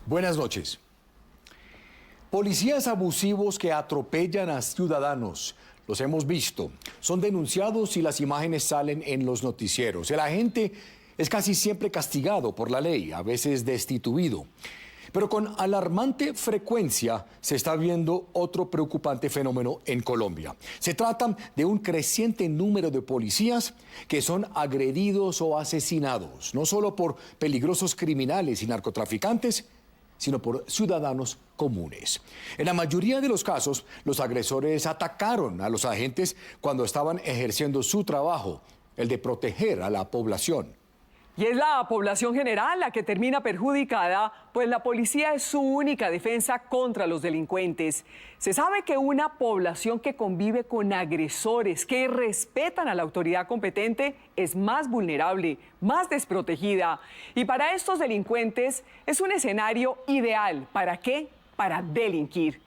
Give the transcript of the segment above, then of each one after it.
Buenas noches. Policías abusivos que atropellan a ciudadanos. Los hemos visto. Son denunciados y las imágenes salen en los noticieros. El agente es casi siempre castigado por la ley, a veces destituido. Pero con alarmante frecuencia se está viendo otro preocupante fenómeno en Colombia. Se trata de un creciente número de policías que son agredidos o asesinados, no solo por peligrosos criminales y narcotraficantes, sino por ciudadanos comunes. En la mayoría de los casos, los agresores atacaron a los agentes cuando estaban ejerciendo su trabajo, el de proteger a la población. Y es la población general la que termina perjudicada, pues la policía es su única defensa contra los delincuentes. Se sabe que una población que convive con agresores, que respetan a la autoridad competente, es más vulnerable, más desprotegida. Y para estos delincuentes es un escenario ideal. ¿Para qué? Para delinquir.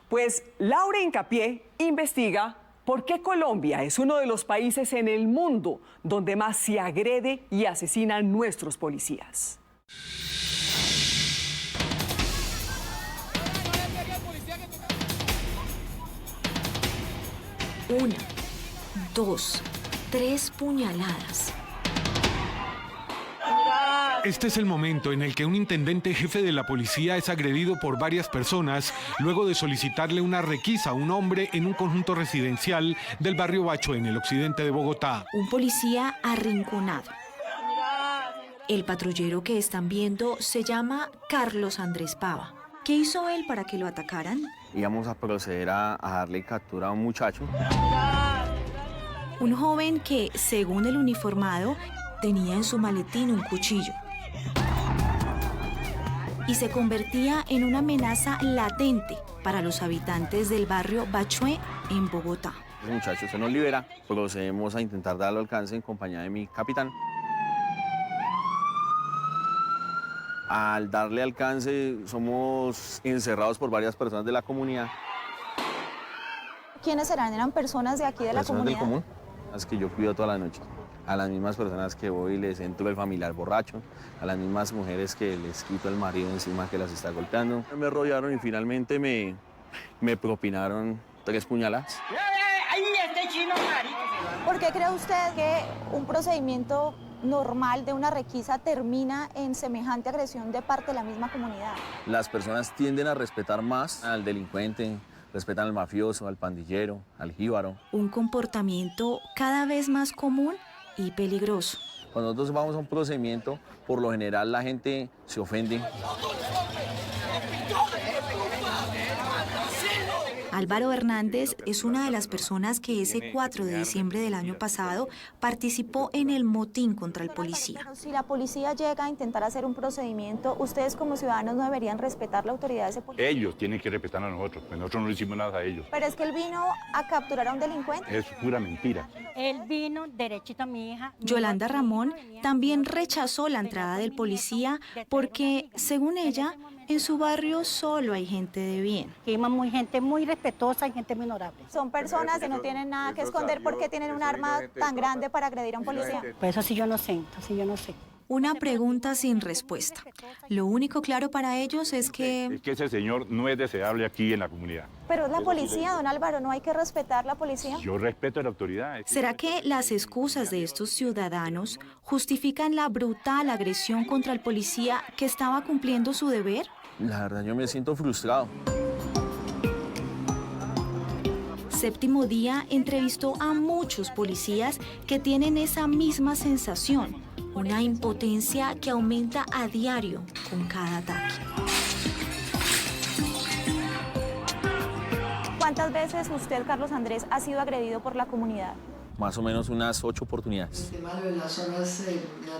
Pues Laura Hincapié investiga ¿por qué Colombia es uno de los países en el mundo donde más se agrede y asesina a nuestros policías? Una, dos, tres puñaladas. Este es el momento en el que un intendente jefe de la policía es agredido por varias personas luego de solicitarle una requisa a un hombre en un conjunto residencial del barrio Bachué, en el occidente de Bogotá. Un policía arrinconado. El patrullero que están viendo se llama Carlos Andrés Pava. ¿Qué hizo él para que lo atacaran? Íbamos a proceder a darle captura a un muchacho. Un joven que, según el uniformado, tenía en su maletín un cuchillo y se convertía en una amenaza latente para los habitantes del barrio Bachué en Bogotá. El muchacho se nos libera, procedemos a intentar darle alcance en compañía de mi capitán. Al darle alcance, somos encerrados por varias personas de la comunidad. ¿Quiénes eran? ¿Eran personas de aquí de la comunidad? Personas del común, las que yo cuido toda la noche. A las mismas personas que voy y les entro el familiar borracho, a las mismas mujeres que les quito el marido encima que las está golpeando. Me rodearon y finalmente me propinaron 3 puñaladas. ¿Por qué cree usted que un procedimiento normal de una requisa termina en semejante agresión de parte de la misma comunidad? Las personas tienden a respetar más al delincuente, respetan al mafioso, al pandillero, al jíbaro. Un comportamiento cada vez más común y peligroso. Cuando nosotros vamos a un procedimiento, por lo general la gente se ofende. Álvaro Hernández es una de las personas que ese 4 de diciembre del año pasado participó en el motín contra el policía. Si la policía llega a intentar hacer un procedimiento, ustedes como ciudadanos no deberían respetar la autoridad de ese policía. Ellos tienen que respetar a nosotros, pues nosotros no le hicimos nada a ellos. Pero es que él vino a capturar a un delincuente. Es pura mentira. Él vino derechito a mi hija. Yolanda Ramón también rechazó la entrada del policía porque, según ella, en su barrio solo hay gente de bien. Vimos gente muy respetuosa y gente muy honorable. Son personas que no tienen nada que esconder porque tienen un arma tan grande para agredir a un policía. Pues eso sí yo no sé, Una pregunta sin respuesta. Lo único claro para ellos es que... Es que ese señor no es deseable aquí en la comunidad. Pero es la policía, don Álvaro, ¿no hay que respetar la policía? Yo respeto a la autoridad. ¿Será que las excusas de estos ciudadanos justifican la brutal agresión contra el policía que estaba cumpliendo su deber? La verdad, yo me siento frustrado. Séptimo Día entrevistó a muchos policías que tienen esa misma sensación, una impotencia que aumenta a diario con cada ataque. ¿Cuántas veces usted, Carlos Andrés, ha sido agredido por la comunidad? Más o menos unas 8 oportunidades.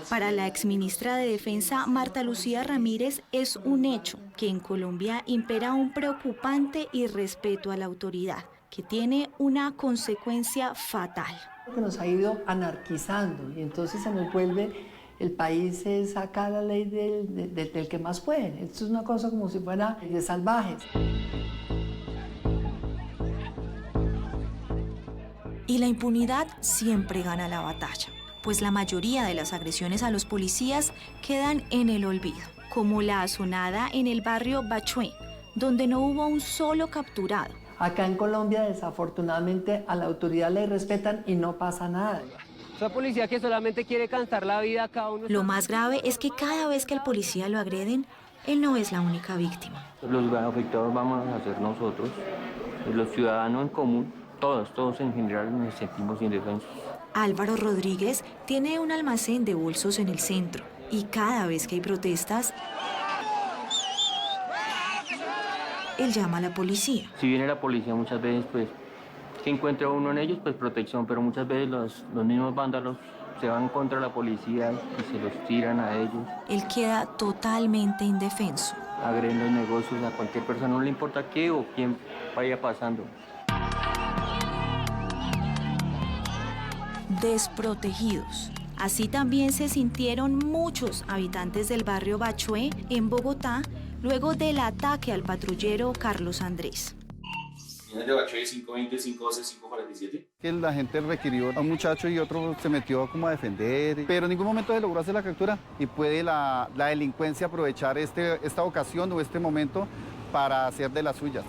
Para la exministra de Defensa, Marta Lucía Ramírez, es un hecho que en Colombia impera un preocupante irrespeto a la autoridad, que tiene una consecuencia fatal. Que nos ha ido anarquizando y entonces se nos vuelve, el país saca la ley del que más puede. Esto es una cosa como si fuera de salvajes. Y la impunidad siempre gana la batalla, pues la mayoría de las agresiones a los policías quedan en el olvido. como la azonada en el barrio Bachué, donde no hubo un solo capturado. Acá en Colombia, desafortunadamente, a la autoridad le respetan y no pasa nada. Esa policía que solamente quiere cansar la vida a cada uno. Lo más grave es que cada vez que al policía lo agreden, él no es la única víctima. Los afectados vamos a ser nosotros, los ciudadanos en común, todos en general nos sentimos indefensos. Álvaro Rodríguez tiene un almacén de bolsos en el centro y cada vez que hay protestas, él llama a la policía. Si viene la policía muchas veces, pues, que encuentra uno en ellos, pues protección, pero muchas veces los mismos vándalos se van contra la policía y se los tiran a ellos. Él queda totalmente indefenso. Agreden los negocios a cualquier persona, no le importa qué o quién vaya pasando. Desprotegidos. Así también se sintieron muchos habitantes del barrio Bachué, en Bogotá, luego del ataque al patrullero Carlos Andrés. De Bachué 520, 512, 547. Que la gente requirió a un muchacho y otro se metió como a defender, pero en ningún momento se logró hacer la captura y puede la delincuencia aprovechar esta ocasión o este momento para hacer de las suyas.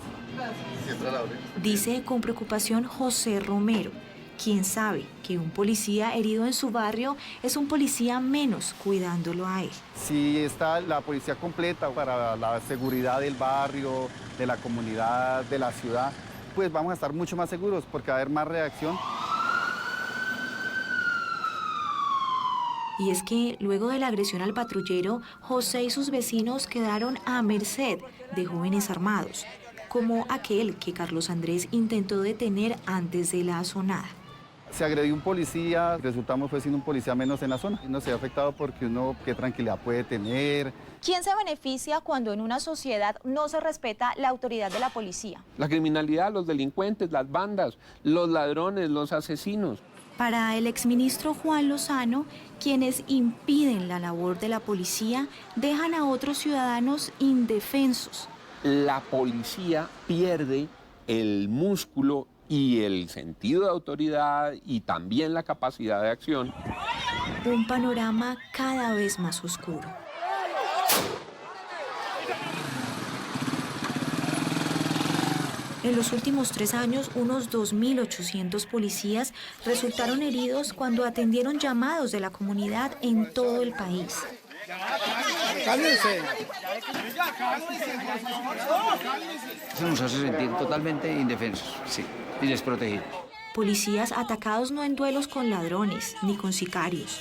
Dice con preocupación José Romero, quien sabe que un policía herido en su barrio es un policía menos cuidándolo a él. Si está la policía completa para la seguridad del barrio, de la comunidad, de la ciudad, pues vamos a estar mucho más seguros porque va a haber más reacción. Y es que luego de la agresión al patrullero, José y sus vecinos quedaron a merced de jóvenes armados, como aquel que Carlos Andrés intentó detener antes de la azonada. Se agredió un policía, resultamos fue siendo un policía menos en la zona. No se ha afectado porque uno qué tranquilidad puede tener. ¿Quién se beneficia cuando en una sociedad no se respeta la autoridad de la policía? La criminalidad, los delincuentes, las bandas, los ladrones, los asesinos. Para el exministro Juan Lozano, quienes impiden la labor de la policía dejan a otros ciudadanos indefensos. La policía pierde el músculo y el sentido de autoridad y también la capacidad de acción. Un panorama cada vez más oscuro. En los últimos 3 años, unos 2.800 policías resultaron heridos cuando atendieron llamados de la comunidad en todo el país. ¡Cálmense! Eso nos hace sentir totalmente indefensos, sí, y desprotegidos. Policías atacados no en duelos con ladrones ni con sicarios.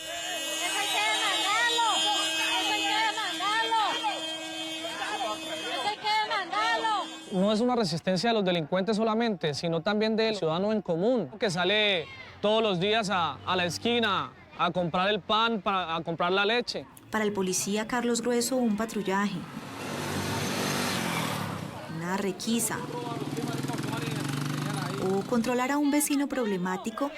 No es una resistencia de los delincuentes solamente, sino también del ciudadano en común, que sale todos los días a la esquina a comprar el pan, a comprar la leche. Para el policía Carlos Grueso, un patrullaje, una requisa o controlar a un vecino problemático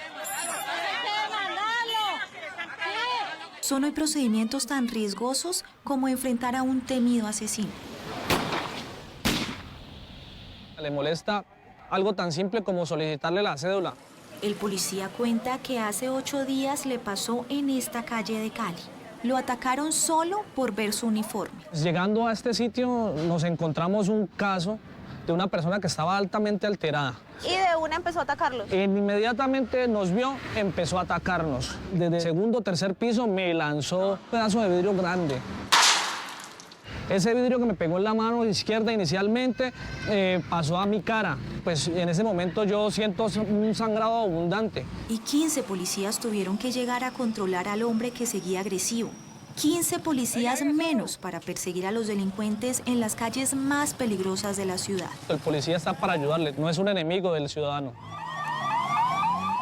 son hoy procedimientos tan riesgosos como enfrentar a un temido asesino. Le molesta algo tan simple como solicitarle la cédula. El policía cuenta que hace 8 días le pasó en esta calle de Cali. Lo atacaron solo por ver su uniforme. Llegando a este sitio nos encontramos un caso de una persona que estaba altamente alterada. Y de una empezó a atacarlos. Inmediatamente nos vio, empezó a atacarnos. Desde el segundo o tercer piso me lanzó un pedazo de vidrio grande. Ese vidrio que me pegó en la mano izquierda inicialmente pasó a mi cara. Pues en ese momento yo siento un sangrado abundante. Y 15 policías tuvieron que llegar a controlar al hombre que seguía agresivo. 15 policías menos para perseguir a los delincuentes en las calles más peligrosas de la ciudad. El policía está para ayudarle, no es un enemigo del ciudadano.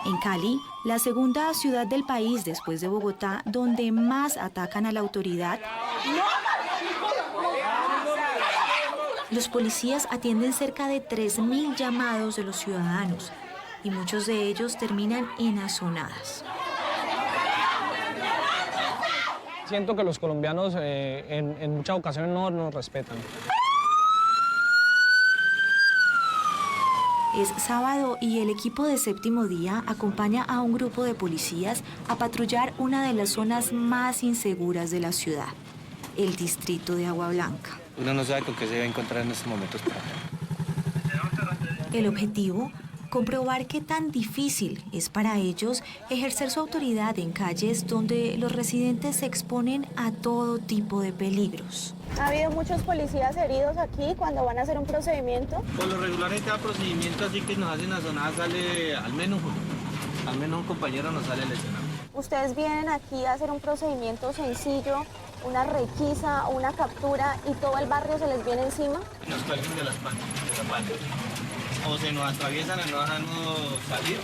En Cali, la segunda ciudad del país después de Bogotá, donde más atacan a la autoridad, los policías atienden cerca de 3.000 llamados de los ciudadanos y muchos de ellos terminan en azonadas. Siento que los colombianos en muchas ocasiones no nos respetan. Es sábado y el equipo de Séptimo Día acompaña a un grupo de policías a patrullar una de las zonas más inseguras de la ciudad. el distrito de Agua Blanca. Uno no sabe con qué se va a encontrar en estos momentos por acá. El objetivo, comprobar qué tan difícil es para ellos ejercer su autoridad en calles donde los residentes se exponen a todo tipo de peligros. ¿Ha habido muchos policías heridos aquí cuando van a hacer un procedimiento? Por lo regular en cada procedimiento así que nos hacen azonada sale al menos un compañero nos sale lesionado. Ustedes vienen aquí a hacer un procedimiento sencillo, una requisa, una captura y todo el barrio se les viene encima. Nos cuelgan de las patas, o se nos atraviesan y no dejarnos salir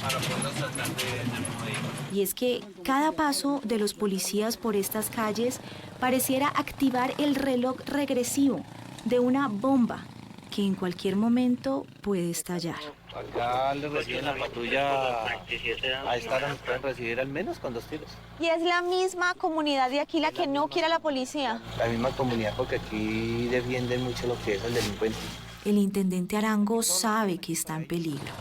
para podernos tratar de mover. Y es que cada paso de los policías por estas calles pareciera activar el reloj regresivo de una bomba que en cualquier momento puede estallar. Acá le reciben la patrulla, a esta hora nos pueden recibir al menos con 2 tiros. Y es la misma comunidad de aquí la que no quiere a la policía. La misma comunidad porque aquí defienden mucho lo que es el delincuente. El intendente Arango sabe que está en peligro.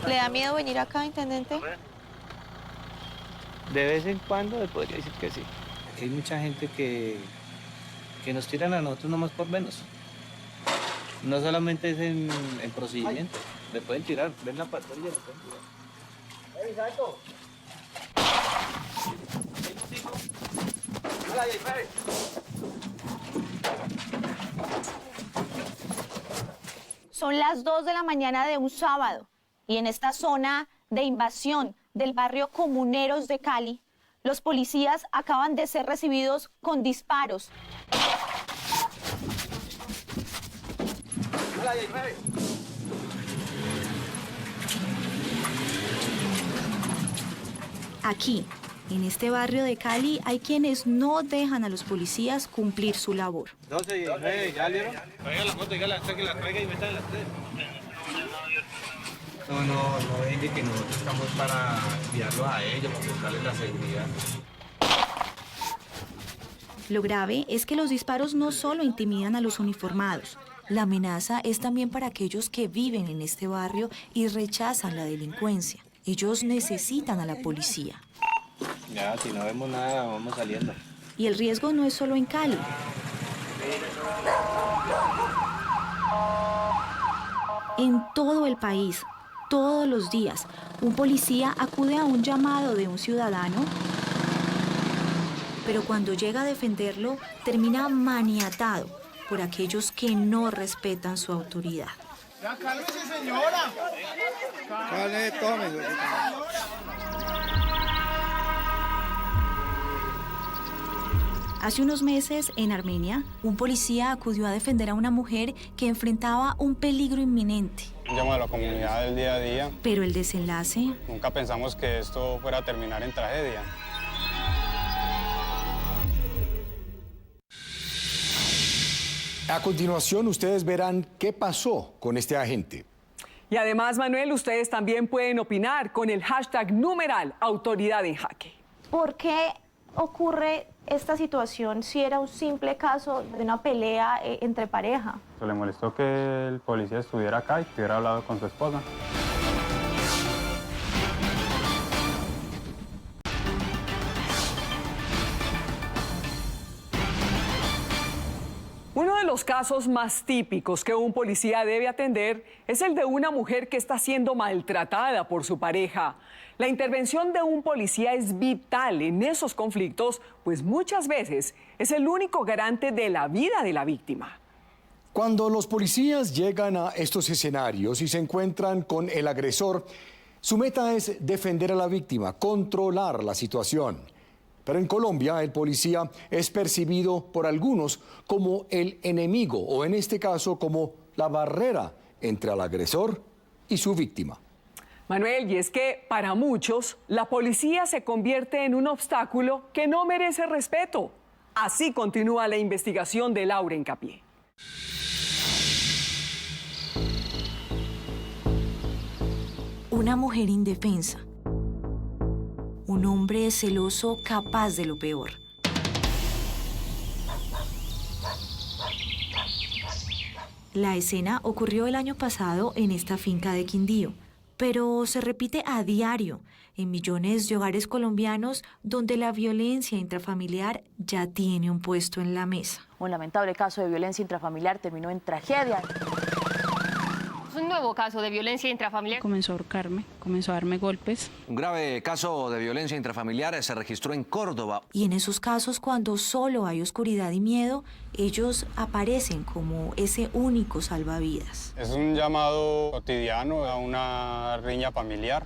¿Le da miedo venir acá, intendente? De vez en cuando le podría decir que sí. Hay mucha gente que nos tiran a nosotros nomás por menos. No solamente es en procedimiento. Le pueden tirar, ven la patrulla, le pueden tirar. ¡Ey, Saco! Son las 2 de la mañana de un sábado y en esta zona de invasión del barrio Comuneros de Cali, los policías acaban de ser recibidos con disparos. Aquí, en este barrio de Cali, hay quienes no dejan a los policías cumplir su labor. 12 y 19, ¿ya vieron? Traiga la moto, que la traiga y metan las 3. No es de que nosotros estamos para guiarlos a ellos, para buscarles la seguridad. Lo grave es que los disparos no solo intimidan a los uniformados. La amenaza es también para aquellos que viven en este barrio y rechazan la delincuencia. Ellos necesitan a la policía. Ya, si no vemos nada, vamos saliendo. Y el riesgo no es solo en Cali. En todo el país, todos los días, un policía acude a un llamado de un ciudadano, pero cuando llega a defenderlo, termina maniatado por aquellos que no respetan su autoridad. Ya, cálmese, señora. Cálmese, tome. Hace unos meses, en Armenia, un policía acudió a defender a una mujer que enfrentaba un peligro inminente. Llamo a la comunidad del día a día. Pero el desenlace... Nunca pensamos que esto fuera a terminar en tragedia. A continuación, ustedes verán qué pasó con este agente. Y además, Manuel, ustedes también pueden opinar con el hashtag numeral Autoridad en Jaque. ¿Por qué ocurre esta situación si era un simple caso de una pelea entre pareja? Le molestó que el policía estuviera acá y que hubiera hablado con su esposa. Uno de los casos más típicos que un policía debe atender es el de una mujer que está siendo maltratada por su pareja. La intervención de un policía es vital en esos conflictos, pues muchas veces es el único garante de la vida de la víctima. Cuando los policías llegan a estos escenarios y se encuentran con el agresor, su meta es defender a la víctima, controlar la situación. Pero en Colombia, el policía es percibido por algunos como el enemigo, o en este caso, como la barrera entre el agresor y su víctima. Manuel, y es que para muchos, la policía se convierte en un obstáculo que no merece respeto. Así continúa la investigación de Laura Hincapié. Una mujer indefensa. Un hombre celoso capaz de lo peor. La escena ocurrió el año pasado en esta finca de Quindío, pero se repite a diario en millones de hogares colombianos donde la violencia intrafamiliar ya tiene un puesto en la mesa. Un lamentable caso de violencia intrafamiliar terminó en tragedia. Un nuevo caso de violencia intrafamiliar. Comenzó a ahorcarme, comenzó a darme golpes. Un grave caso de violencia intrafamiliar se registró en Córdoba. Y en esos casos, cuando solo hay oscuridad y miedo, ellos aparecen como ese único salvavidas. Es un llamado cotidiano a una riña familiar.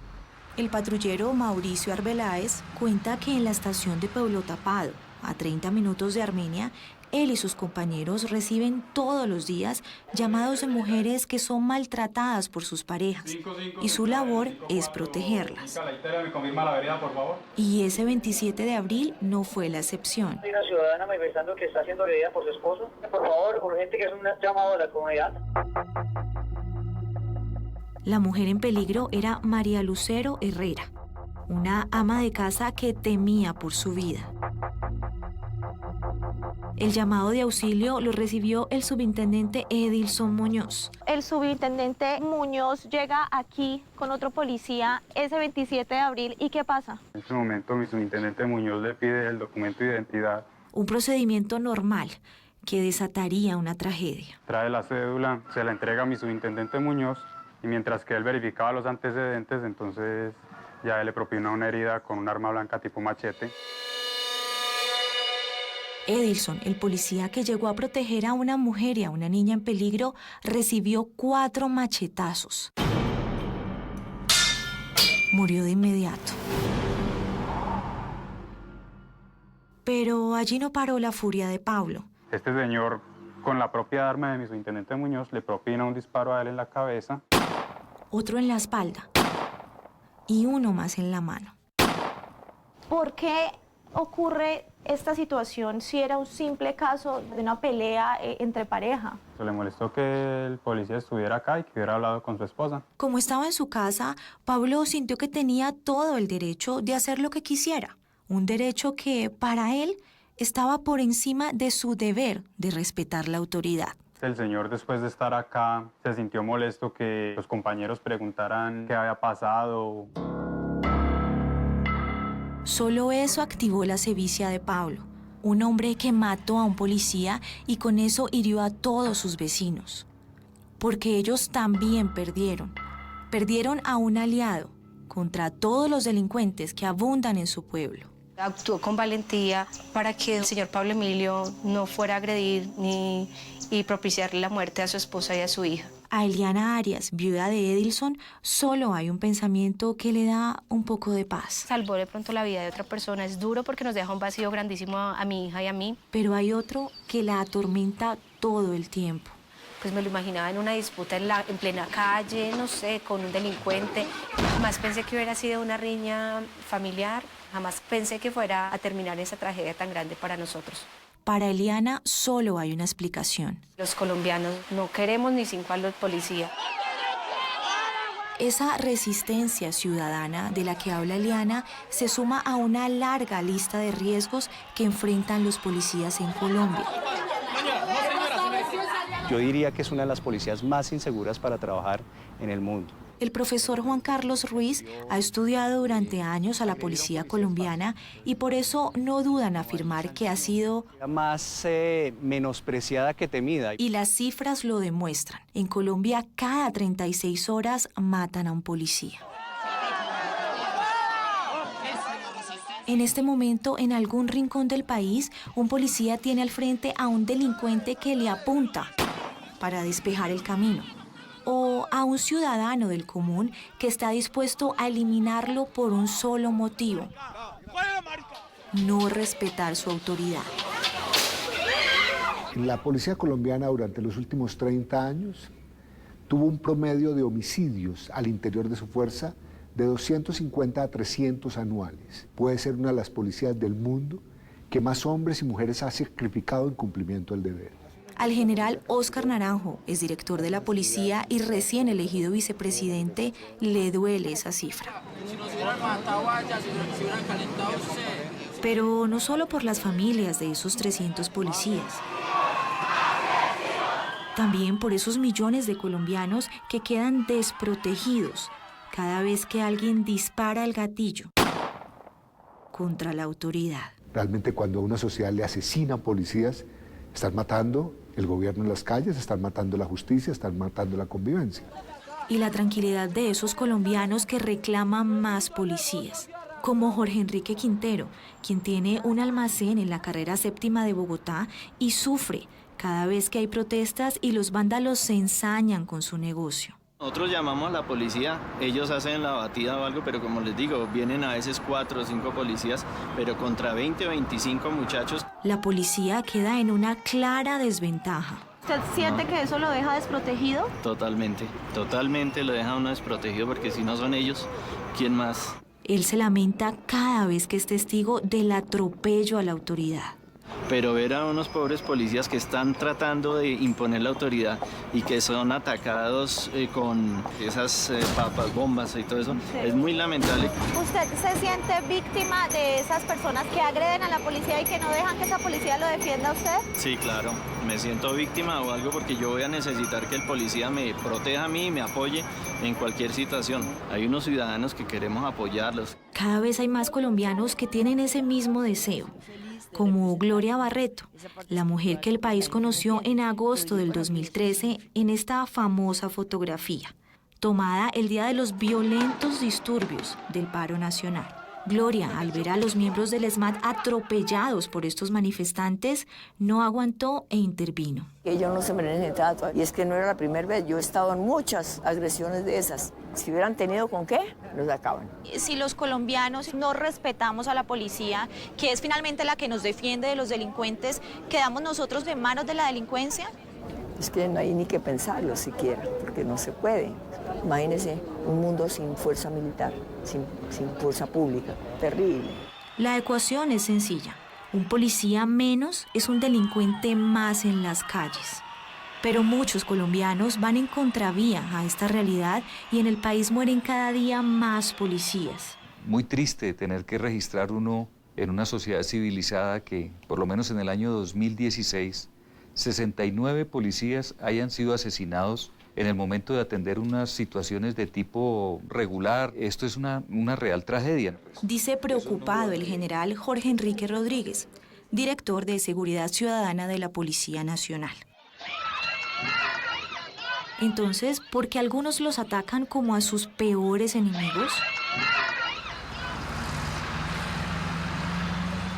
El patrullero Mauricio Arbeláez cuenta que en la estación de Pueblo Tapado, a 30 minutos de Armenia, él y sus compañeros reciben todos los días llamados de mujeres que son maltratadas por sus parejas y su labor es protegerlas. ¿Me confirma la vereda, por favor? Y ese 27 de abril no fue la excepción. Hay una ciudadana manifestando que está siendo agredida por su esposo. Por favor, urgente, que es un llamado a la comunidad. La mujer en peligro era María Lucero Herrera, una ama de casa que temía por su vida. El llamado de auxilio lo recibió el subintendente Edilson Muñoz. El subintendente Muñoz llega aquí con otro policía ese 27 de abril. ¿Y qué pasa? En este momento mi subintendente Muñoz le pide el documento de identidad. Un procedimiento normal que desataría una tragedia. Trae la cédula, se la entrega a mi subintendente Muñoz y mientras que él verificaba los antecedentes, entonces ya él le propinó una herida con un arma blanca tipo machete. Edilson, el policía que llegó a proteger a una mujer y a una niña en peligro, recibió 4 machetazos. Murió de inmediato. Pero allí no paró la furia de Pablo. Este señor, con la propia arma de mi subintendente Muñoz, le propina un disparo a él en la cabeza. Otro en la espalda y uno más en la mano. ¿Por qué ocurre esta situación si era un simple caso de una pelea entre pareja? Se le molestó que el policía estuviera acá y que hubiera hablado con su esposa. Como estaba en su casa, Pablo sintió que tenía todo el derecho de hacer lo que quisiera. Un derecho que, para él, estaba por encima de su deber de respetar la autoridad. El señor, después de estar acá, se sintió molesto que los compañeros preguntaran qué había pasado. Solo eso activó la sevicia de Pablo, un hombre que mató a un policía y con eso hirió a todos sus vecinos. Porque ellos también perdieron. Perdieron a un aliado contra todos los delincuentes que abundan en su pueblo. Actuó con valentía para que el señor Pablo Emilio no fuera a agredir y propiciarle la muerte a su esposa y a su hija. A Eliana Arias, viuda de Edilson, solo hay un pensamiento que le da un poco de paz. Salvó de pronto la vida de otra persona. Es duro porque nos deja un vacío grandísimo a mi hija y a mí. Pero hay otro que la atormenta todo el tiempo. Pues me lo imaginaba en una disputa en plena calle, no sé, con un delincuente. Jamás pensé que hubiera sido una riña familiar. Jamás pensé que fuera a terminar esa tragedia tan grande para nosotros. Para Eliana solo hay una explicación. Los colombianos no queremos ni 5 a los policías. Esa resistencia ciudadana de la que habla Eliana se suma a una larga lista de riesgos que enfrentan los policías en Colombia. Yo diría que es una de las policías más inseguras para trabajar en el mundo. El profesor Juan Carlos Ruiz ha estudiado durante años a la policía colombiana y por eso no duda en afirmar que ha sido más menospreciada que temida. Y las cifras lo demuestran. En Colombia, cada 36 horas matan a un policía. En este momento, en algún rincón del país, un policía tiene al frente a un delincuente que le apunta para despejar el camino. O a un ciudadano del común que está dispuesto a eliminarlo por un solo motivo: no respetar su autoridad. La policía colombiana durante los últimos 30 años tuvo un promedio de homicidios al interior de su fuerza de 250 a 300 anuales. Puede ser una de las policías del mundo que más hombres y mujeres ha sacrificado en cumplimiento del deber. Al general Óscar Naranjo, es director de la policía y recién elegido vicepresidente, le duele esa cifra. Pero no solo por las familias de esos 300 policías. También por esos millones de colombianos que quedan desprotegidos cada vez que alguien dispara el gatillo contra la autoridad. Realmente cuando a una sociedad le asesinan policías, están matando el gobierno en las calles, están matando la justicia, están matando la convivencia. Y la tranquilidad de esos colombianos que reclaman más policías, como Jorge Enrique Quintero, quien tiene un almacén en la carrera séptima de Bogotá y sufre cada vez que hay protestas y los vándalos se ensañan con su negocio. Nosotros llamamos a la policía, ellos hacen la batida o algo, pero como les digo, vienen a veces 4 o 5 policías, pero contra 20 o 25 muchachos. La policía queda en una clara desventaja. ¿Usted siente que eso lo deja desprotegido? Totalmente lo deja uno desprotegido, porque si no son ellos, ¿quién más? Él se lamenta cada vez que es testigo del atropello a la autoridad. Pero ver a unos pobres policías que están tratando de imponer la autoridad y que son atacados con esas papas, bombas y todo eso, es muy lamentable. ¿Usted se siente víctima de esas personas que agreden a la policía y que no dejan que esa policía lo defienda a usted? Sí, claro, me siento víctima o algo porque yo voy a necesitar que el policía me proteja a mí y me apoye en cualquier situación. Hay unos ciudadanos que queremos apoyarlos. Cada vez hay más colombianos que tienen ese mismo deseo, como Gloria Barreto, la mujer que el país conoció en agosto del 2013 en esta famosa fotografía, tomada el día de los violentos disturbios del paro nacional. Gloria, al ver a los miembros del ESMAD atropellados por estos manifestantes, no aguantó e intervino. Ellos no se merecen trato, y es que no era la primera vez, yo he estado en muchas agresiones de esas. Si hubieran tenido con qué, los acaban. Si los colombianos no respetamos a la policía, que es finalmente la que nos defiende de los delincuentes, ¿quedamos nosotros de manos de la delincuencia? Es que no hay ni que pensarlo siquiera, porque no se puede. Imagínense un mundo sin fuerza militar, sin fuerza pública, terrible. La ecuación es sencilla. Un policía menos es un delincuente más en las calles. Pero muchos colombianos van en contravía a esta realidad y en el país mueren cada día más policías. Muy triste tener que registrar uno en una sociedad civilizada que, por lo menos en el año 2016, 69 policías hayan sido asesinados en el momento de atender unas situaciones de tipo regular. Esto es una real tragedia. Dice preocupado el general Jorge Enrique Rodríguez, director de Seguridad Ciudadana de la Policía Nacional. Entonces, ¿por qué algunos los atacan como a sus peores enemigos?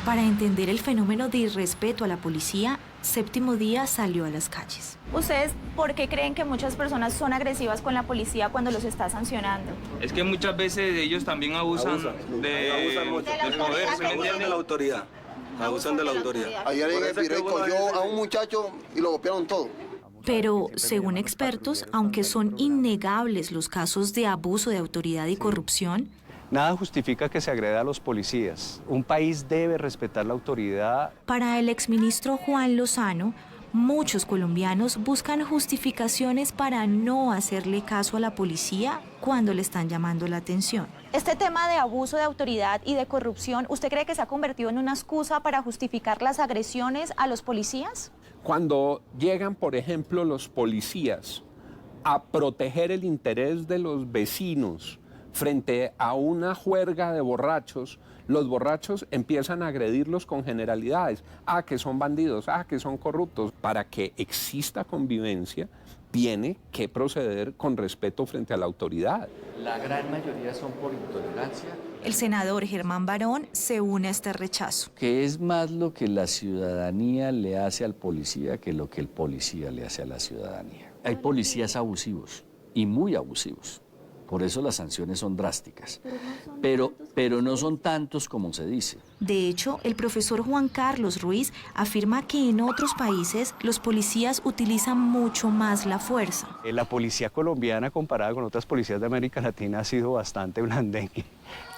Para entender el fenómeno de irrespeto a la policía, Séptimo Día salió a las calles. ¿Ustedes por qué creen que muchas personas son agresivas con la policía cuando los está sancionando? Es que muchas veces ellos también abusan del poder, ¿se me entiende? De la autoridad. Abusan de la autoridad. Ayer en el Pirey cogió a un muchacho y lo golpearon todo. Pero, según expertos, aunque son innegables los casos de abuso de autoridad y corrupción, nada justifica que se agreda a los policías. Un país debe respetar la autoridad. Para el exministro Juan Lozano, muchos colombianos buscan justificaciones para no hacerle caso a la policía cuando le están llamando la atención. Este tema de abuso de autoridad y de corrupción, ¿usted cree que se ha convertido en una excusa para justificar las agresiones a los policías? Cuando llegan, por ejemplo, los policías a proteger el interés de los vecinos frente a una juerga de borrachos, los borrachos empiezan a agredirlos con generalidades. Ah, que son bandidos, ah, que son corruptos. Para que exista convivencia, tiene que proceder con respeto frente a la autoridad. La gran mayoría son por intolerancia. El senador Germán Barón se une a este rechazo. Que es más lo que la ciudadanía le hace al policía que lo que el policía le hace a la ciudadanía. Hay policías abusivos y muy abusivos. Por eso las sanciones son drásticas, pero no son tantos como se dice. De hecho, el profesor Juan Carlos Ruiz afirma que en otros países los policías utilizan mucho más la fuerza. La policía colombiana comparada con otras policías de América Latina ha sido bastante blandengue.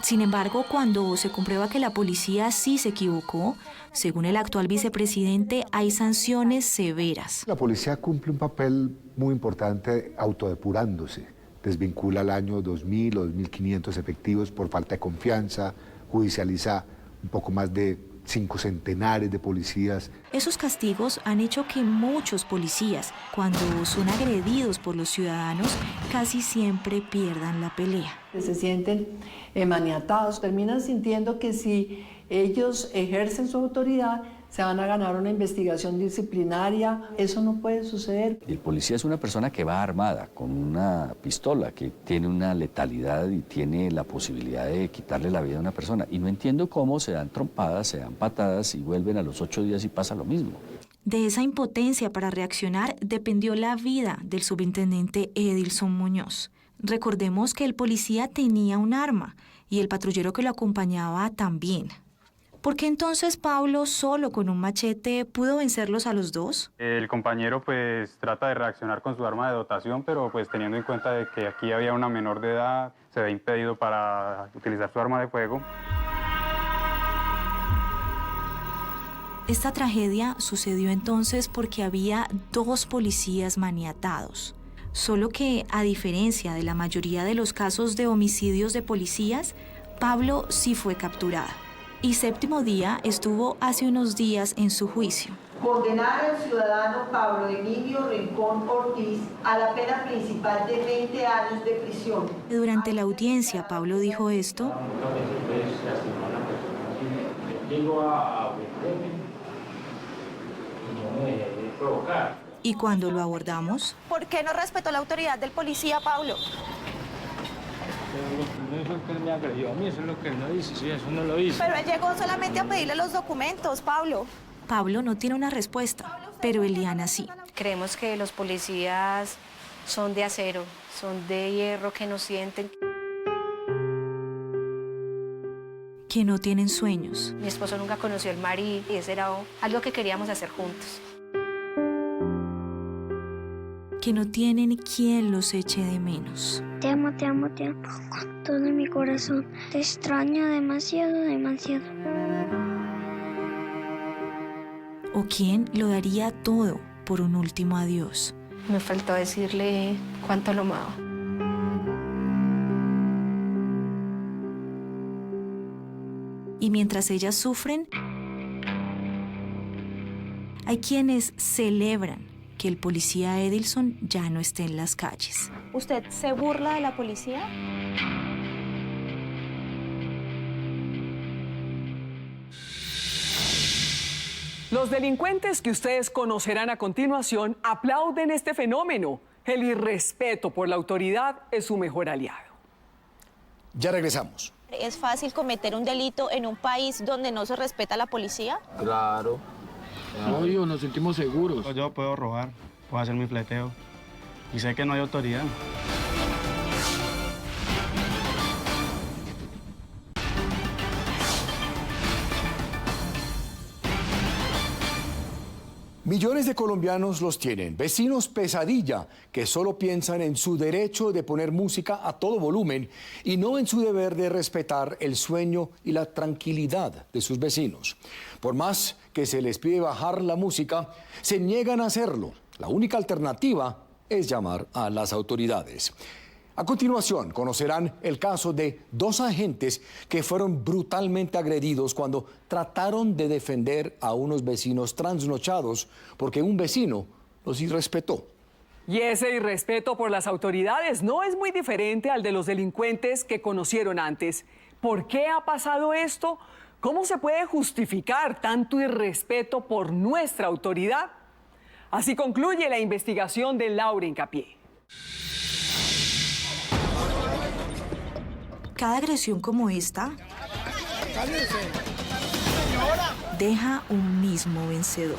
Sin embargo, cuando se comprueba que la policía sí se equivocó, según el actual vicepresidente, hay sanciones severas. La policía cumple un papel muy importante autodepurándose. Desvincula al año 2.000 o 2.500 efectivos por falta de confianza, judicializa un poco más de cincuentenares de policías. Esos castigos han hecho que muchos policías, cuando son agredidos por los ciudadanos, casi siempre pierdan la pelea. Se sienten maniatados, terminan sintiendo que si ellos ejercen su autoridad, se van a ganar una investigación disciplinaria. Eso no puede suceder. El policía es una persona que va armada con una pistola, que tiene una letalidad y tiene la posibilidad de quitarle la vida a una persona. Y no entiendo cómo se dan trompadas, se dan patadas y vuelven a los 8 días y pasa lo mismo. De esa impotencia para reaccionar dependió la vida del subintendente Edilson Muñoz. Recordemos que el policía tenía un arma y el patrullero que lo acompañaba también. ¿Por qué entonces Pablo, solo con un machete, pudo vencerlos a los dos? El compañero pues trata de reaccionar con su arma de dotación, pero pues teniendo en cuenta de que aquí había una menor de edad, se ve impedido para utilizar su arma de fuego. Esta tragedia sucedió entonces porque había 2 policías maniatados. Solo que, a diferencia de la mayoría de los casos de homicidios de policías, Pablo sí fue capturado. Y Séptimo Día estuvo hace unos días en su juicio. Condenar al ciudadano Pablo Emilio Rincón Ortiz a la pena principal de 20 años de prisión. Durante la audiencia, Pablo dijo esto. Y cuando lo abordamos... ¿Por qué no respetó la autoridad del policía, Pablo? Eso es que él me agredió a mí, eso es lo que él no dice, sí, eso no lo hizo. Pero él llegó solamente a pedirle los documentos, Pablo. Pablo no tiene una respuesta, pero Eliana sí. Creemos que los policías son de acero, son de hierro, que no sienten. Que no tienen sueños. Mi esposo nunca conoció el mar y ese era algo que queríamos hacer juntos. Que no tienen quien los eche de menos. Te amo con todo mi corazón. Te extraño demasiado, demasiado. O quien lo daría todo por un último adiós. Me faltó decirle cuánto lo amaba. Y mientras ellas sufren, hay quienes celebran que el policía Edilson ya no esté en las calles. ¿Usted se burla de la policía? Los delincuentes que ustedes conocerán a continuación aplauden este fenómeno. El irrespeto por la autoridad es su mejor aliado. Ya regresamos. ¿Es fácil cometer un delito en un país donde no se respeta la policía? Claro. Obvio, nos sentimos seguros. Yo puedo robar, puedo hacer mi fleteo y sé que no hay autoridad. Millones de colombianos los tienen, vecinos pesadilla, que solo piensan en su derecho de poner música a todo volumen y no en su deber de respetar el sueño y la tranquilidad de sus vecinos. Por más que se les pide bajar la música, se niegan a hacerlo. La única alternativa es llamar a las autoridades. A continuación, conocerán el caso de 2 agentes que fueron brutalmente agredidos cuando trataron de defender a unos vecinos trasnochados porque un vecino los irrespetó. Y ese irrespeto por las autoridades no es muy diferente al de los delincuentes que conocieron antes. ¿Por qué ha pasado esto? ¿Cómo se puede justificar tanto irrespeto por nuestra autoridad? Así concluye la investigación de Laura Hincapié. Cada agresión como esta deja un mismo vencedor.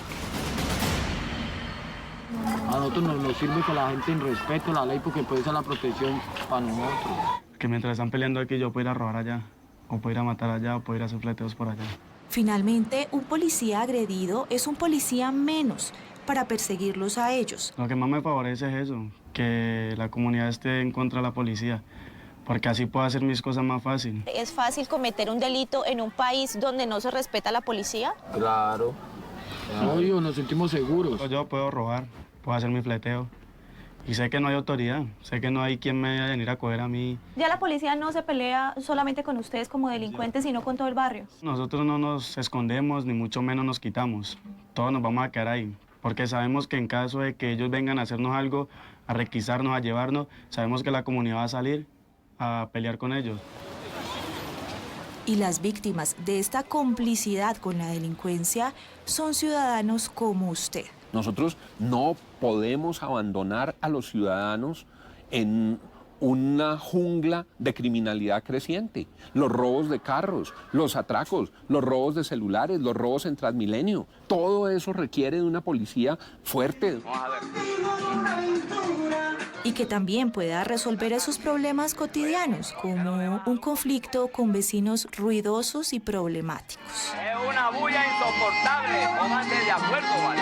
A nosotros nos sirve que la gente irrespete la ley porque puede ser la protección para nosotros. Que mientras están peleando aquí yo puedo ir a robar allá, o puedo ir a matar allá, o puedo ir a hacer fleteos por allá. Finalmente, un policía agredido es un policía menos para perseguirlos a ellos. Lo que más me favorece es eso, que la comunidad esté en contra de la policía, porque así puedo hacer mis cosas más fácil. ¿Es fácil cometer un delito en un país donde no se respeta la policía? Claro. Obvio, nos sentimos seguros. Yo puedo robar, puedo hacer mi fleteo Y sé que no hay autoridad, sé que no hay quien me vaya a venir a coger a mí. Ya la policía no se pelea solamente con ustedes como delincuentes, sino con todo el barrio. Nosotros no nos escondemos, ni mucho menos nos quitamos. Todos nos vamos a quedar ahí, porque sabemos que en caso de que ellos vengan a hacernos algo, a requisarnos, a llevarnos, sabemos que la comunidad va a salir a pelear con ellos. Y las víctimas de esta complicidad con la delincuencia son ciudadanos como usted. Nosotros no podemos abandonar a los ciudadanos en una jungla de criminalidad creciente. Los robos de carros, los atracos, los robos de celulares, los robos en Transmilenio, todo eso requiere de una policía fuerte. Y que también pueda resolver esos problemas cotidianos, como un conflicto con vecinos ruidosos y problemáticos. Es una bulla insoportable, pónganse de acuerdo, ¿vale?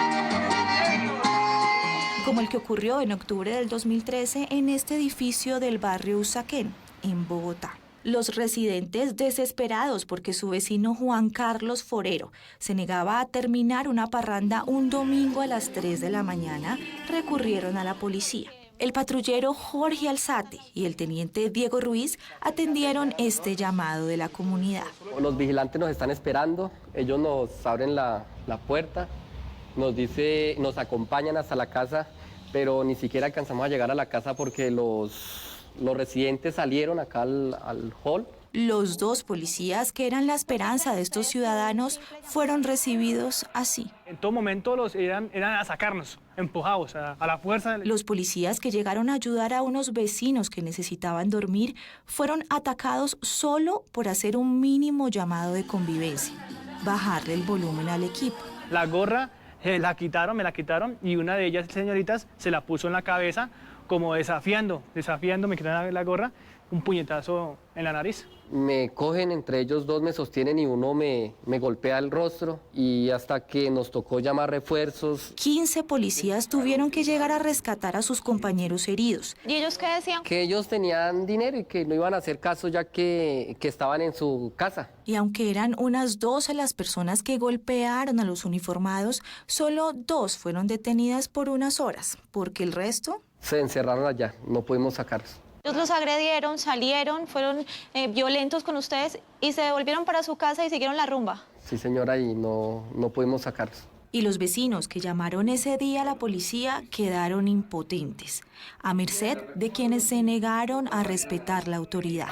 Como el que ocurrió en octubre del 2013 en este edificio del barrio Usaquén, en Bogotá. Los residentes, desesperados porque su vecino Juan Carlos Forero se negaba a terminar una parranda un domingo a las 3 de la mañana, recurrieron a la policía. El patrullero Jorge Alzate y el teniente Diego Ruiz atendieron este llamado de la comunidad. Los vigilantes nos están esperando, ellos nos abren la puerta, nos acompañan hasta la casa, pero ni siquiera alcanzamos a llegar a la casa porque los residentes salieron acá al hall. Los dos policías, que eran la esperanza de estos ciudadanos, fueron recibidos así. En todo momento eran a sacarnos, empujados a la fuerza. Los policías que llegaron a ayudar a unos vecinos que necesitaban dormir fueron atacados solo por hacer un mínimo llamado de convivencia, bajarle el volumen al equipo. La gorra me la quitaron y una de ellas, señoritas, se la puso en la cabeza como desafiando, me quitaron la gorra, un puñetazo en la nariz. Me cogen, entre ellos dos me sostienen y uno me golpea el rostro y hasta que nos tocó llamar refuerzos. 15 policías tuvieron que llegar a rescatar a sus compañeros heridos. ¿Y ellos qué decían? Que ellos tenían dinero y que no iban a hacer caso ya que estaban en su casa. Y aunque eran unas 12 las personas que golpearon a los uniformados, solo 2 fueron detenidas por unas horas, porque el resto se encerraron allá, no pudimos sacarlos. Ellos los agredieron, salieron, fueron violentos con ustedes y se devolvieron para su casa y siguieron la rumba. Sí, señora, y no pudimos sacarlos. Y los vecinos que llamaron ese día a la policía quedaron impotentes, a merced de quienes se negaron a respetar la autoridad.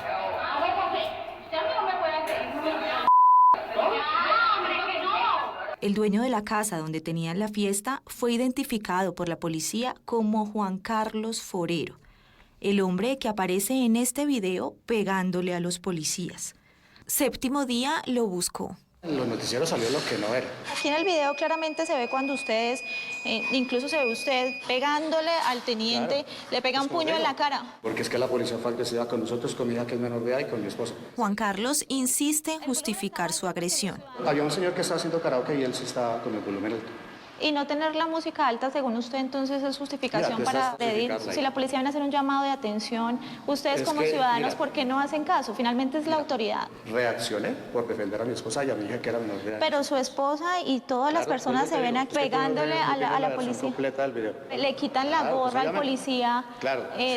El dueño de la casa donde tenían la fiesta fue identificado por la policía como Juan Carlos Forero, el hombre que aparece en este video pegándole a los policías. Séptimo Día lo buscó. En los noticieros salió lo que no era. Aquí en el video claramente se ve cuando ustedes, incluso se ve usted pegándole al teniente, claro, le pega un puño en la cara. Porque es que la policía fue agresiva con nosotros, con mi hija que es menor de edad y con mi esposa. Juan Carlos insiste en justificar su agresión. Había un señor que estaba haciendo karaoke y él sí estaba con el volumen alto. Y no tener la música alta, según usted, entonces es justificación para pedir. Si la policía viene a hacer un llamado de atención, ustedes como ciudadanos, ¿por qué no hacen caso? Finalmente es la autoridad. Reaccioné por defender a mi esposa y a mi hija que era menor de edad. Pero su esposa y todas las personas se ven aquí pegándole a la policía. Le quitan la gorra al policía,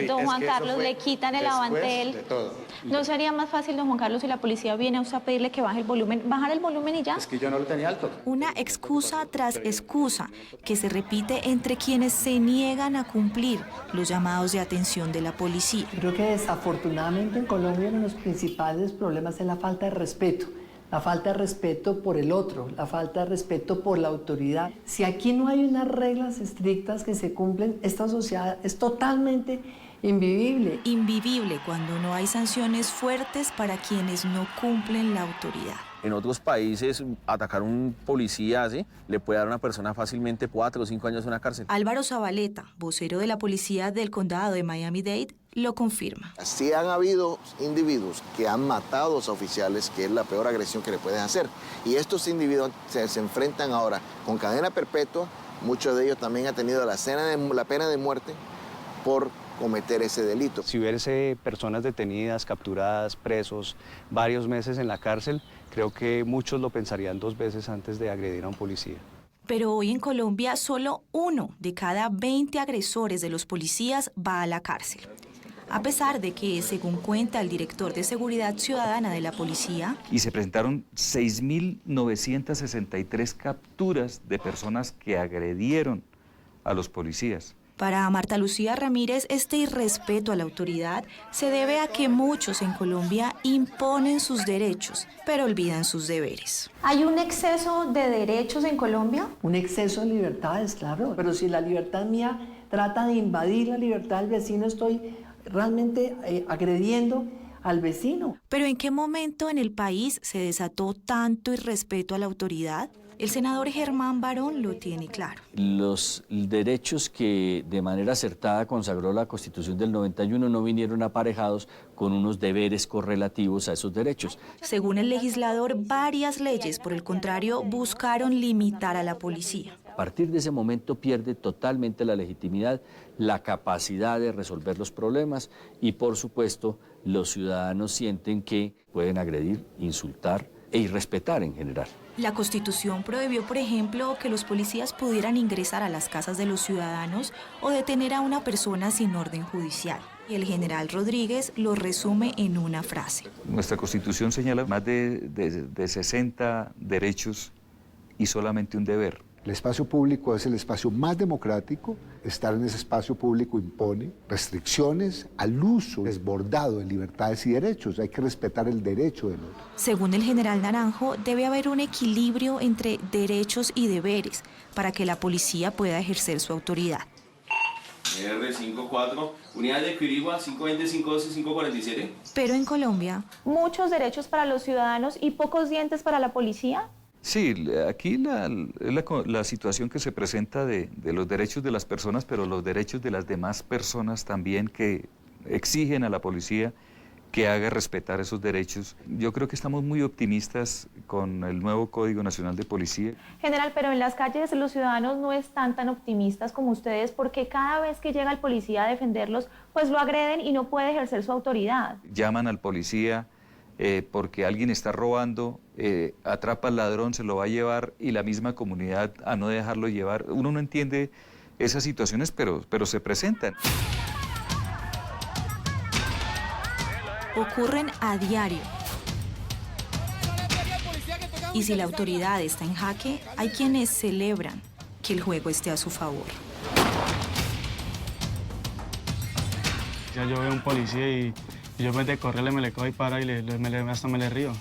don Juan Carlos, le quitan el avantel. ¿No sería más fácil, don Juan Carlos, si la policía viene a usted a pedirle que baje el volumen, bajar el volumen y ya? Es que yo no lo tenía alto. Una excusa tras excusa que se repite entre quienes se niegan a cumplir los llamados de atención de la policía. Creo que desafortunadamente en Colombia uno de los principales problemas es la falta de respeto. La falta de respeto por el otro, la falta de respeto por la autoridad. Si aquí no hay unas reglas estrictas que se cumplen, esta sociedad es totalmente invivible. Invivible cuando no hay sanciones fuertes para quienes no cumplen la autoridad. En otros países, atacar a un policía así le puede dar a una persona fácilmente 4 o 5 años en la cárcel. Álvaro Zabaleta, vocero de la policía del condado de Miami-Dade, lo confirma. Sí han habido individuos que han matado a los oficiales, que es la peor agresión que le pueden hacer. Y estos individuos se enfrentan ahora con cadena perpetua. Muchos de ellos también han tenido la pena de muerte por cometer ese delito. Si hubiese personas detenidas, capturadas, presos, varios meses en la cárcel, creo que muchos lo pensarían 2 veces antes de agredir a un policía. Pero hoy en Colombia solo 1 de cada 20 agresores de los policías va a la cárcel. A pesar de que, según cuenta el director de Seguridad Ciudadana de la policía, y se presentaron 6.963 capturas de personas que agredieron a los policías. Para Marta Lucía Ramírez, este irrespeto a la autoridad se debe a que muchos en Colombia imponen sus derechos, pero olvidan sus deberes. ¿Hay un exceso de derechos en Colombia? Un exceso de libertades, claro. Pero si la libertad mía trata de invadir la libertad del vecino, estoy realmente agrediendo al vecino. ¿Pero en qué momento en el país se desató tanto irrespeto a la autoridad? El senador Germán Barón lo tiene claro. Los derechos que de manera acertada consagró la Constitución del 91 no vinieron aparejados con unos deberes correlativos a esos derechos. Según el legislador, varias leyes, por el contrario, buscaron limitar a la policía. A partir de ese momento pierde totalmente la legitimidad, la capacidad de resolver los problemas y, por supuesto, los ciudadanos sienten que pueden agredir, insultar e irrespetar en general. La Constitución prohibió, por ejemplo, que los policías pudieran ingresar a las casas de los ciudadanos o detener a una persona sin orden judicial. Y el general Rodríguez lo resume en una frase. Nuestra Constitución señala más de 60 derechos y solamente un deber. El espacio público es el espacio más democrático. Estar en ese espacio público impone restricciones al uso desbordado de libertades y derechos. Hay que respetar el derecho del otro. Según el general Naranjo, debe haber un equilibrio entre derechos y deberes para que la policía pueda ejercer su autoridad. R54, unidad de Quirigua, 520, 512, 547. Pero en Colombia, ¿muchos derechos para los ciudadanos y pocos dientes para la policía? Sí, aquí la situación que se presenta de los derechos de las personas, pero los derechos de las demás personas también que exigen a la policía que haga respetar esos derechos. Yo creo que estamos muy optimistas con el nuevo Código Nacional de Policía. General, pero en las calles los ciudadanos no están tan optimistas como ustedes porque cada vez que llega el policía a defenderlos, pues lo agreden y no puede ejercer su autoridad. Llaman al policía porque alguien está robando, atrapa al ladrón, se lo va a llevar y la misma comunidad a no dejarlo llevar. Uno no entiende esas situaciones, pero se presentan. Ocurren a diario. Y si la autoridad está en jaque, hay quienes celebran que el juego esté a su favor. Ya yo veo un policía y yo en vez de correrle me le cojo y para y hasta me le río.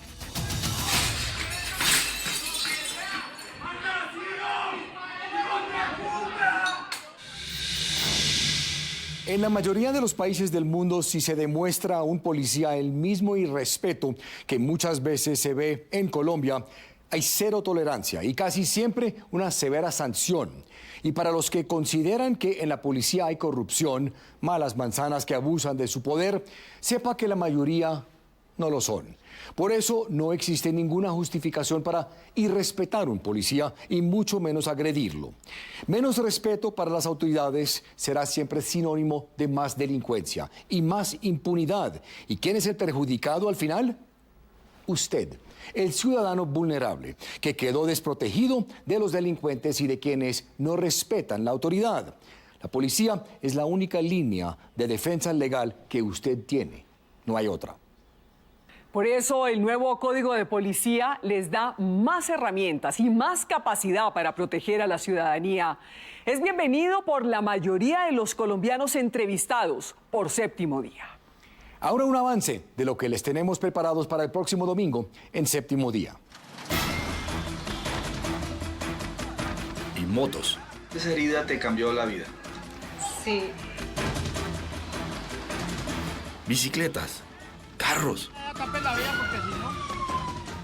En la mayoría de los países del mundo, si se demuestra a un policía el mismo irrespeto que muchas veces se ve en Colombia, hay cero tolerancia y casi siempre una severa sanción. Y para los que consideran que en la policía hay corrupción, malas manzanas que abusan de su poder, sepa que la mayoría no lo son. Por eso no existe ninguna justificación para irrespetar a un policía y mucho menos agredirlo. Menos respeto para las autoridades será siempre sinónimo de más delincuencia y más impunidad. ¿Y quién es el perjudicado al final? Usted, el ciudadano vulnerable, que quedó desprotegido de los delincuentes y de quienes no respetan la autoridad. La policía es la única línea de defensa legal que usted tiene. No hay otra. Por eso el nuevo Código de Policía les da más herramientas y más capacidad para proteger a la ciudadanía. Es bienvenido por la mayoría de los colombianos entrevistados por Séptimo Día. Ahora un avance de lo que les tenemos preparados para el próximo domingo en Séptimo Día. Y motos. Esa herida te cambió la vida. Sí. Bicicletas. Carros.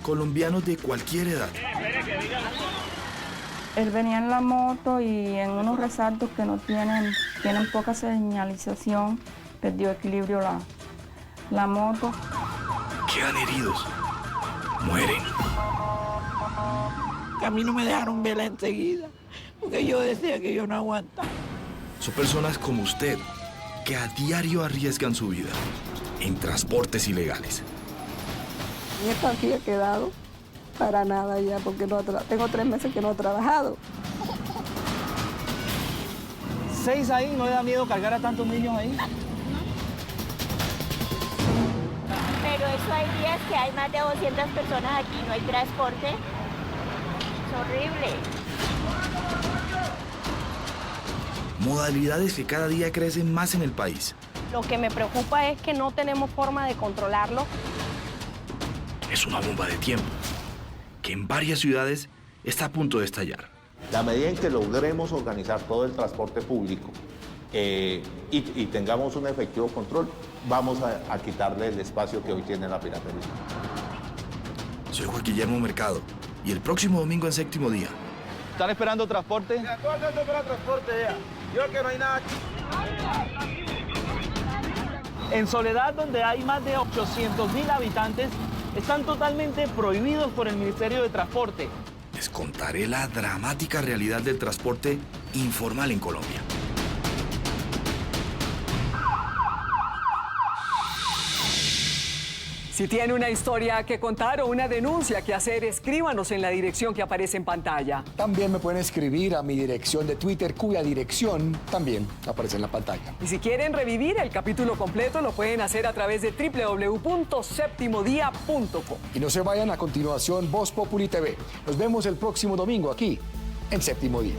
Colombianos de cualquier edad. Él venía en la moto y en unos resaltos que no tienen poca señalización, perdió equilibrio la moto. Quedan heridos. Mueren. Que a mí no me dejaron verla enseguida, porque yo decía que yo no aguantaba. Son personas como usted, que a diario arriesgan su vida en transportes ilegales. Esto aquí he quedado para nada ya, porque tengo 3 meses que no he trabajado. 6 ahí, ¿no le da miedo cargar a tantos niños ahí? Pero eso hay días que hay más de 200 personas aquí, no hay transporte. Es horrible. Modalidades que cada día crecen más en el país. Lo que me preocupa es que no tenemos forma de controlarlo. Es una bomba de tiempo que en varias ciudades está a punto de estallar. La medida en que logremos organizar todo el transporte público y tengamos un efectivo control, vamos a quitarle el espacio que hoy tiene la piratería. Soy Juan Guillermo Mercado y el próximo domingo en Séptimo Día. ¿Están esperando transporte? Todos están esperando transporte ya. Yo que no hay nada aquí. En Soledad, donde hay más de 800.000 habitantes, están totalmente prohibidos por el Ministerio de Transporte. Les contaré la dramática realidad del transporte informal en Colombia. Si tiene una historia que contar o una denuncia que hacer, escríbanos en la dirección que aparece en pantalla. También me pueden escribir a mi dirección de Twitter, cuya dirección también aparece en la pantalla. Y si quieren revivir el capítulo completo, lo pueden hacer a través de www.septimodia.com. Y no se vayan, a continuación Voz Populi TV. Nos vemos el próximo domingo aquí en Séptimo Día.